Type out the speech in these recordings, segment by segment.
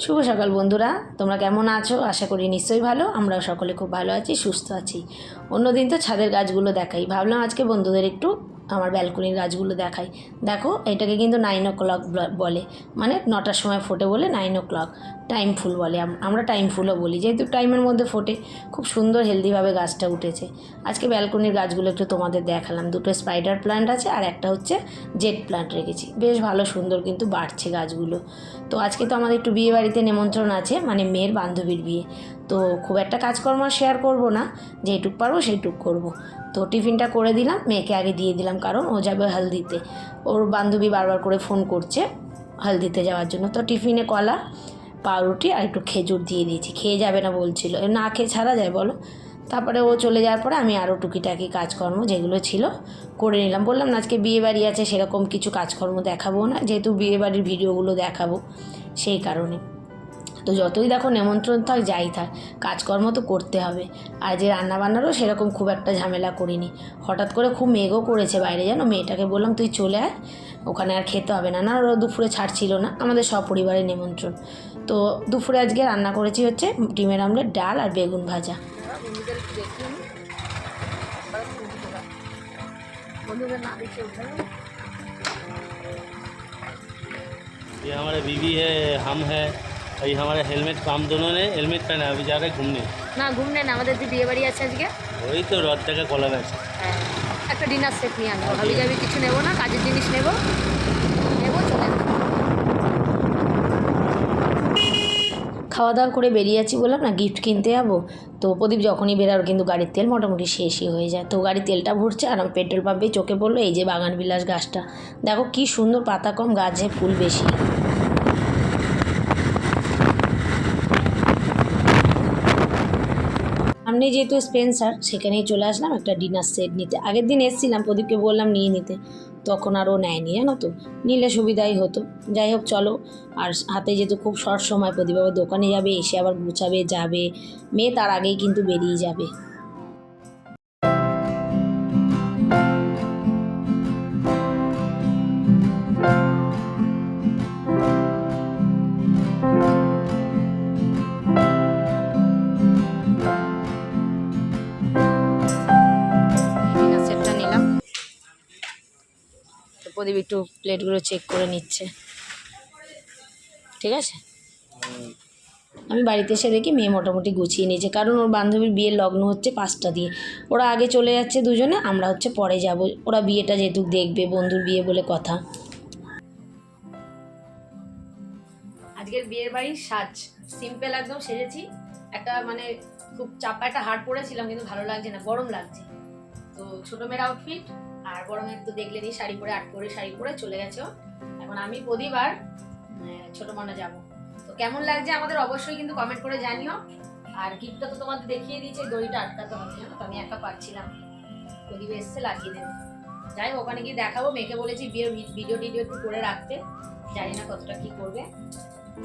শুভ সকাল বন্ধুরা, তোমরা কেমন আছো? আশা করি নিশ্চয়ই ভালো। আমরাও সকলে খুব ভালো আছি, সুস্থ আছি। অন্যদিন তো ছাদের গাছগুলো দেখাই, ভাবলাম আজকে বন্ধুদের একটু আমার ব্যালকনির গাছগুলো দেখাই। দেখো, এটাকে কিন্তু 9 o'clock বলে, মানে 9টার সময় ফোটে বলে 9 o'clock। টাইম ফুল বলে, আমরা টাইম ফুলও বলি, যেহেতু টাইমের মধ্যে ফোটে। খুব সুন্দর হেলদিভাবে গাছটা উঠেছে। আজকে ব্যালকনির গাছগুলো একটু তোমাদের দেখালাম। দুটো স্পাইডার প্ল্যান্ট আছে আর একটা হচ্ছে জেড প্ল্যান্ট রেখেছি। বেশ ভালো সুন্দর কিন্তু বাড়ছে গাছগুলো। তো আজকে তো আমাদের একটু বিয়ে বাড়িতে নিমন্ত্রণ আছে, মানে মেয়ের বান্ধবীর বিয়ে। তো খুব একটা কাজকর্ম শেয়ার করব না, যেটুক পারবো সেইটুক করব। তো টিফিনটা করে দিলাম, মেয়েকে আগে দিয়ে দিলাম, কারণ ও যাবে হলদিতে। ওর বান্ধবী বারবার করে ফোন করছে হলদিতে যাওয়ার জন্য। তো টিফিনে কলা, পাউরুটি আর একটু খেজুর দিয়ে দিয়েছি। খেয়ে যাবে না বলছিল, না খেয়ে ছাড়া যায় বলো? তারপরে ও চলে যাওয়ার পরে আমি আরও টুকিটাকি কাজকর্ম যেগুলো ছিল করে নিলাম। বললাম না আজকে বিয়ে বাড়ি আছে, সেরকম কিছু কাজকর্ম দেখাবো না, যেহেতু বিয়ে বাড়ির ভিডিওগুলো দেখাবো সেই কারণে। তো যতই দেখো নেমন্ত্রণ থাক যাই থাক, কাজকর্ম তো করতে হবে। আর যে রান্নাবান্নারও সেরকম খুব একটা ঝামেলা করিনি। হঠাৎ করে খুব মেঘও করেছে বাইরে, জানো। মেয়েটাকে বললাম তুই চলে আয়, ওখানে আর খেতে হবে না। না, ওরা দুপুরে ছাড়ছিল না, আমাদের সপরিবারের নিমন্ত্রণ। তো দুপুরে আজকে রান্না করেছি হচ্ছে ডিমের আমলেট, ডাল আর বেগুন ভাজা। ये हमारे बीवी है, हम है, अभी हमारे हेलमेट हम दोनों ने हेलमेट पहना है। अभी जा रहे घूमने। না, ঘুমনে না, আমাদের যে বিয়ে বাড়ি আছে আজকে। वही तो रथ का कला गाছ। হ্যাঁ, একটা ডিনার সেট নিয়ে আনবো। হাবি যাবি কিছু নেবো না, কাজের জিনিস নেবো চলে আসবো। খাওয়া দাওয়া করে বেরিয়ে যাচ্ছি, বললাম না গিফট কিনতে যাবো। তো প্রদীপ যখনই বেরার কিন্তু গাড়ির তেল মোটামুটি শেষই হয়ে যায়। তো গাড়ির তেলটা ভরছে আর পেট্রোল পাম্পেই চোখে পড়লো এই যে বাগান বিলাস গাছটা। দেখো কি সুন্দর, পাতা কম, গাছে ফুল বেশি। সামনে যেহেতু স্পেন্সার, সেখানেই চলে আসলাম একটা ডিনার সেট নিতে। আগের দিন এসেছিলাম, প্রদীপকে বললাম নিয়ে নিতে, তখন আর ও নেয়নি, জানো তো। নিলে সুবিধাই হতো। যাই হোক চলো। আর হাতে যেহেতু খুব শর্ট সময়, প্রদীপ আবার দোকানে যাবে, এসে আবার গুছাবে, যাবে। মেয়ে তার আগেই কিন্তু বেরিয়ে যাবে। প্রদীপ একটু প্লেটগুলো চেক করে নিচ্ছে, ঠিক আছে। আমি বাড়িতে এসে দেখি মেয়ে মোটামুটি গুছিয়ে নিয়েছে, কারণ ওর বান্ধবীর বিয়ের লগ্ন হচ্ছে 5টা দিয়ে। ওরা আগে চলে যাচ্ছে দুজনে, আমরা হচ্ছে পরে যাব। ওরা বিয়েটা যেহেতু দেখবে, বন্ধুর বিয়ে বলে কথা। আজকের বিয়ের বাড়ির সাজ সিম্পল একদম সেজেছি। একটা মানে খুব চাপা একটা হার পরেছিলাম, কিন্তু ভালো লাগছে না, গরম লাগছে। তো ছোট মেয়ের আউটফিট, আর বড় মেয়ের তো দেখলেনি, শাড়ি পরে, 8 পরে শাড়ি পরে চলে গেছে। এখন আমি প্রদীপ আর ছোট মানা যাবো। তো কেমন লাগছে আমাদের অবশ্যই কিন্তু কমেন্ট করে জানিও। আর গিফটটা তো তোমাদের দেখিয়ে দিয়েছে, দড়িটা আটকাতে হবে, জানো তো আমি একা পারছিলাম। প্রদীপ এসছে, লাগিয়ে দেবে। যাই হোক, ওখানে গিয়ে দেখাবো। মেয়েকে বলেছি বিয়ের ভিডিও টিডিও একটু করে রাখতে, জানি না কতটা কি করবে।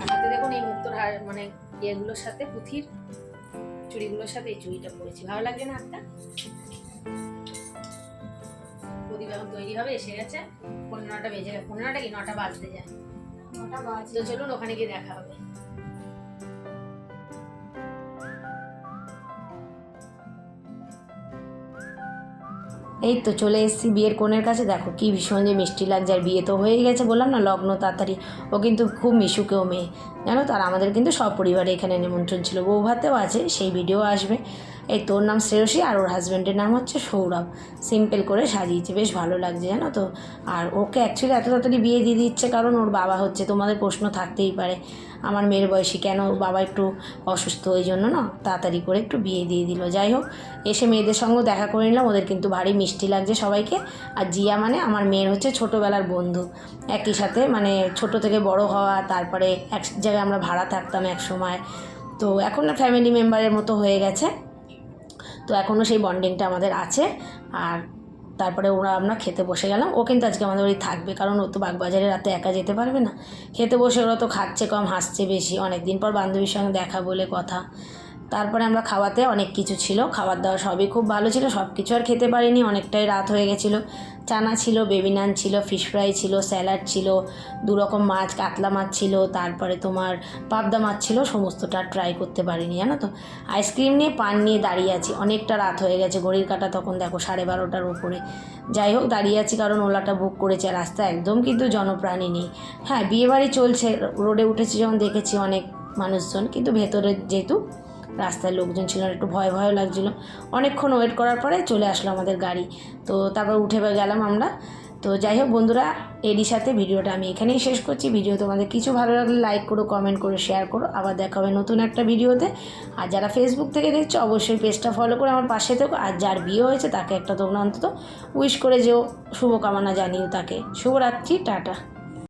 আর হাতে দেখুন এই মুক্তোর হার, মানে ইয়েগুলোর সাথে পুঁথির চুড়িগুলোর সাথে এই চুড়িটা পরেছি, ভালো লাগছে না হাতটা। প্রদীপ এখন তৈরি হবে, এসে গেছে। 15টা বেজে গেছে, 15টা কি 9টা বাজতে যায়। 9টা বাজতে, তো চলুন ওখানে গিয়ে দেখা হবে। এই তো চলে এসেছি বিয়ের কোণের কাছে। দেখো কি ভীষণ যে মিষ্টি লাগছে। আর বিয়ে তো হয়ে গেছে, বললাম না লগ্ন তাড়াতাড়ি। ও কিন্তু খুব মিশুকেও মেয়ে, জানো তো। আর আমাদের কিন্তু সব পরিবারে এখানে নিমন্ত্রণ ছিল, বউ ভাতেও আছে, সেই ভিডিও আসবে। এই তোর নাম শ্রেয়সী আর ওর হাজব্যান্ডের নাম হচ্ছে সৌরভ। সিম্পল করে সাজিয়েছে, বেশ ভালো লাগছে, জানো তো। আর ওকে অ্যাকচুয়ালি এত তাড়াতাড়ি বিয়ে দিয়ে দিচ্ছে কারণ ওর বাবা হচ্ছে, তোমাদের প্রশ্ন থাকতেই পারে আমার মেয়ের বয়সী কেন, ওর বাবা একটু অসুস্থ, ওই জন্য না তাড়াতাড়ি করে একটু বিয়ে দিয়ে দিল। যাই হোক, এসে মেয়েদের সঙ্গেও দেখা করে নিলাম। ওদের কিন্তু ভারী মিষ্টি লাগছে সবাইকে। আর জিয়া মানে আমার মেয়ের হচ্ছে ছোটোবেলার বন্ধু, একই সাথে মানে ছোট থেকে বড় হওয়া। তারপরে এক জায়গায় আমরা ভাড়া থাকতাম এক সময়। তো এখন ফ্যামিলি মেম্বারের মতো হয়ে গেছে। তো এখনও সেই বন্ডিংটা আমাদের আছে। আর তারপরে আমরা খেতে বসে গেলাম। ও কিন্তু আজকে আমাদের বাড়ি থাকবে, কারণ ও তো বাগবাজারে রাতে একা যেতে পারবে না। খেতে বসে ওরা তো খাচ্ছে কম, হাসছে বেশি। অনেক দিন পর বান্ধবীর সঙ্গে দেখা বলে কথা। তারপরে আমরা খাওয়াতে অনেক কিছু ছিল, খাবার দাওয়া সবই খুব ভালো ছিল, সব কিছু আর খেতে পারিনি, অনেকটাই রাত হয়ে গেছিলো। চানা ছিল, বেবি নান ছিল, ফিশ ফ্রাই ছিল, স্যালাড ছিল, 2 রকম মাছ, কাতলা মাছ ছিল, তারপরে তোমার পাবদা মাছ ছিল, সমস্তটা ট্রাই করতে পারিনি জানো তো। আইসক্রিম নিয়ে পান নিয়ে দাঁড়িয়ে আছি, অনেকটা রাত হয়ে গেছে, ঘড়ির কাঁটা তখন দেখো 12:30টার উপরে। যাই হোক দাঁড়িয়ে আছি কারণ ওলাটা বুক করেছে, রাস্তা একদম কিন্তু জনপ্রাণী নেই। হ্যাঁ বিয়েবাড়ি চলছে, রোডে উঠেছি যখন দেখেছি অনেক মানুষজন, কিন্তু ভেতরে যেহেতু রাস্তায় লোকজন ছিল একটু ভয় ভয় লাগছিলো। অনেকক্ষণ ওয়েট করার পরে চলে আসলো আমাদের গাড়ি, তো তারপর উঠে গেলাম আমরা। তো যাই হোক বন্ধুরা, এরই সাথে ভিডিওটা আমি এখানেই শেষ করছি। ভিডিও তোমাদের কিছু ভালো লাগলে লাইক করো, কমেন্ট করো, শেয়ার করো। আবার দেখা হবে নতুন একটা ভিডিওতে। আর যারা ফেসবুক থেকে দেখছো অবশ্যই পেজটা ফলো করে আমার পাশে থেকো। আর যার বিয়ে হয়েছে তাকে একটা তোমরা অন্তত উইশ করে যেও, শুভকামনা জানিও তাকে। শুভরাত্রি, টাটা।